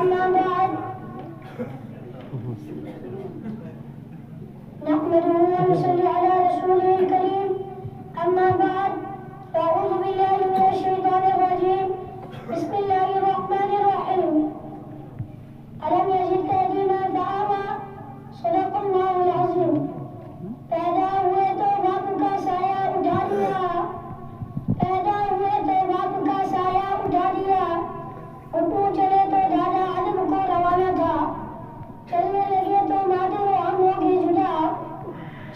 أما بعد نحمده ونصلي على رسوله الكريم أما بعد فأعوذ بالله من الشيطان الرجيم بسم الله الرحمن الرحيم ألم يجدك يتيما فآوى صدق الله العظيم پیدا ہوئے تو باپ کا سایہ اٹھا دیا پیدا ہوئے تو باپ کا سایہ اٹھا دیا ابو چلے تو دادا عدم کو روانہ تھا چلنے لگے تو مادر و ہم ہو گئے جدا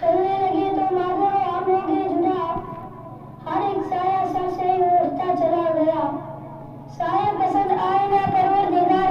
چلنے لگے تو مادر و ہم ہو گئے جدا ہر ایک سایہ سر سے اٹھتا چلا گیا سایہ پسند آئے نہ پروردگار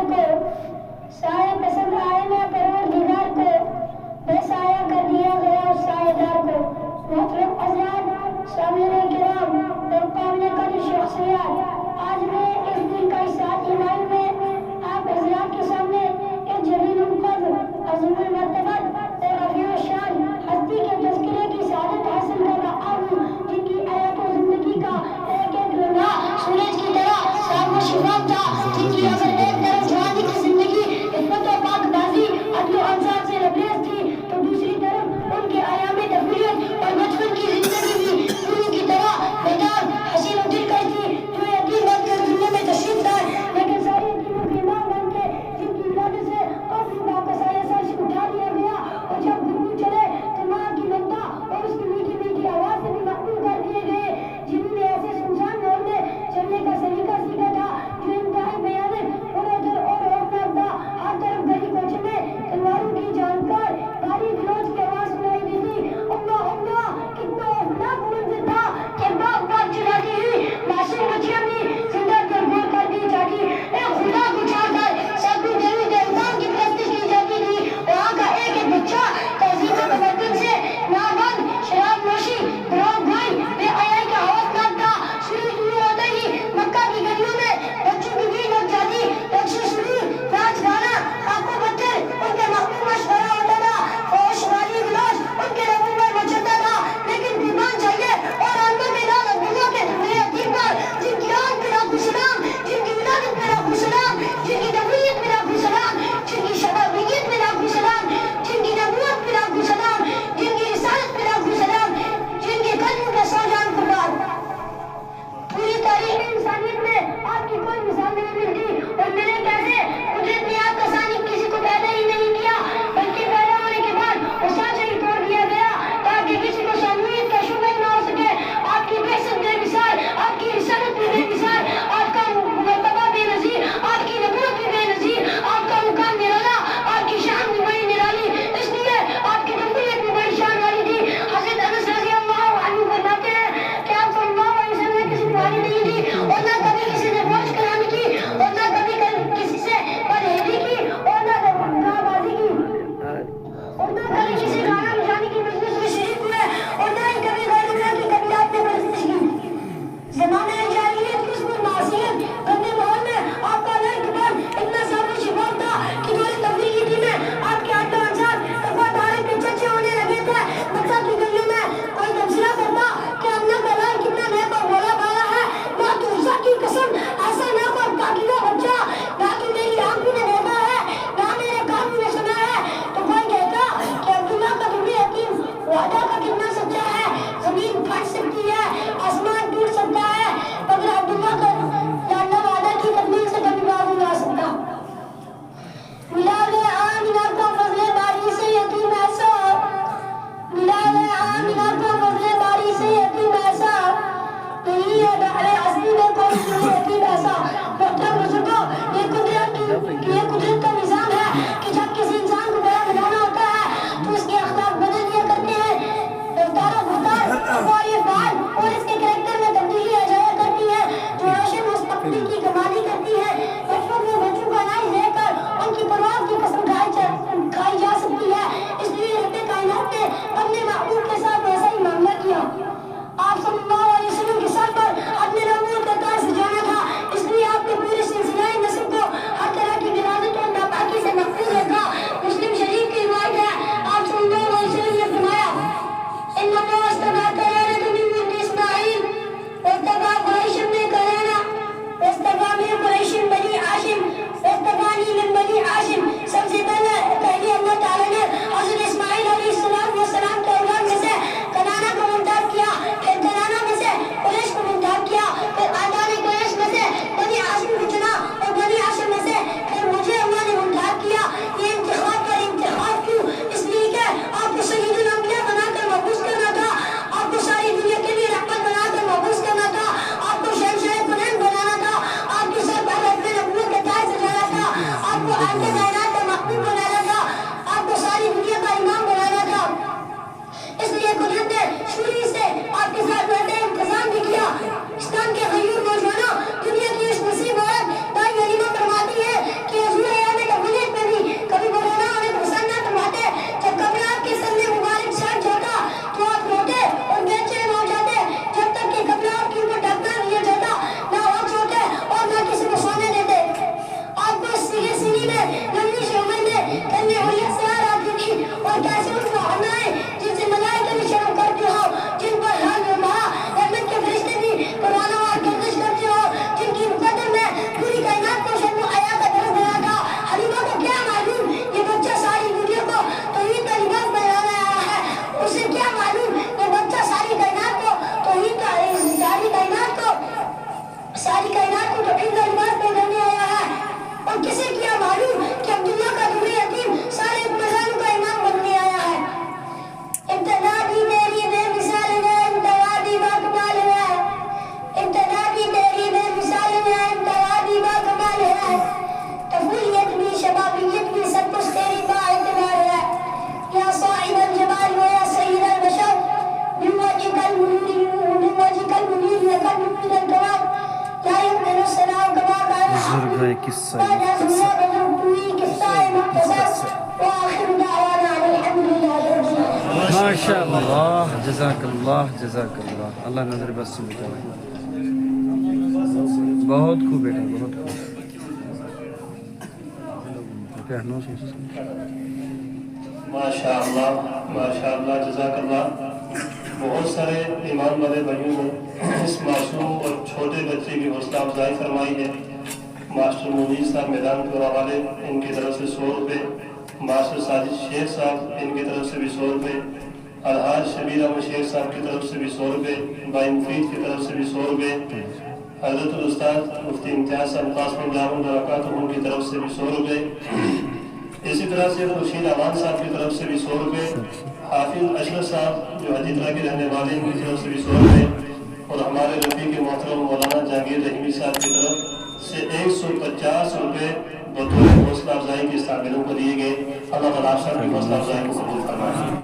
میں لمبی سی عمر میں کندھے انگلیاں سوار آتی تھی اور کیسے ان کو ہمیں جن سے ملائکہ بھی شرم کرتے ہو جن پر حال میں مہا رحمت کے فرشتے بھی قرآن وار گردش کرتے ہو جن کی مقدم میں پوری کائنات کو شرم و حیا کا درس دیا تھا حلیمہ کو کیا معلوم یہ بچہ ساری دنیا کو توحید کا لباس پہنانے آیا ہے اسے کیا معلوم یہ بچہ ساری کائنات کو توحید کا ساری کائنات کو توحید کا لباس پہنانے آیا ہے اور کسے کیا معلوم کہ عبداللہ کا دور یتیم سارے مسلمانوں کا امام بننے آیا ہے ابتدا بھی تیری بے مثال ہے انتہا بھی باکمال ہے ابتدا بھی تیری بے مثال ہے انتہا بھی باکمال ہے طفولیت بھی شبابیت بھی سب کچھ تیری با اعتبار ہے یا صاحب الجمال و یا سید البشر من وجهك المنیر لقد من الكرام لا يمكن السلام كما كان بزرگ قصہ ماشاء اللہ جزاک اللہ اللہ نظر بس سے بچائے بہت خوب بیٹا بہت خوب ماشاء اللہ جزاک اللہ بہت سارے ایمان والے بھائیوں نے اس معصوم اور چھوٹے بچے کی حوصلہ افزائی فرمائی ہے ماسٹر منیر صاحب میدان پورا والے ان کی طرف سے 100 روپے ماسٹر ساجد شیخ صاحب ان کی طرف سے بھی 100 روپے الحاج شبیر احمد شیخ صاحب کی طرف سے بھی 100 روپے بھائی مفید کی طرف سے بھی 100 روپے حضرت الاستاذ مفتی امتیاز صاحب قاسم جامع برکاتہ ان کی طرف سے بھی 100 روپے اسی طرح سے رشید امان صاحب کی طرف سے بھی 100 روپے حافظ اشرف صاحب جو حجیترا کے رہنے والے ان کی طرف سے بھی 100 روپے اور ہمارے رفیق محترم مولانا جہانگیر رحیمی صاحب کی طرف سے 150 روپے بطور حوصلہ افزائی کے استعمالوں کو دیے گئے اللہ تعالیٰ صاحب کی حوصلہ افزائی کو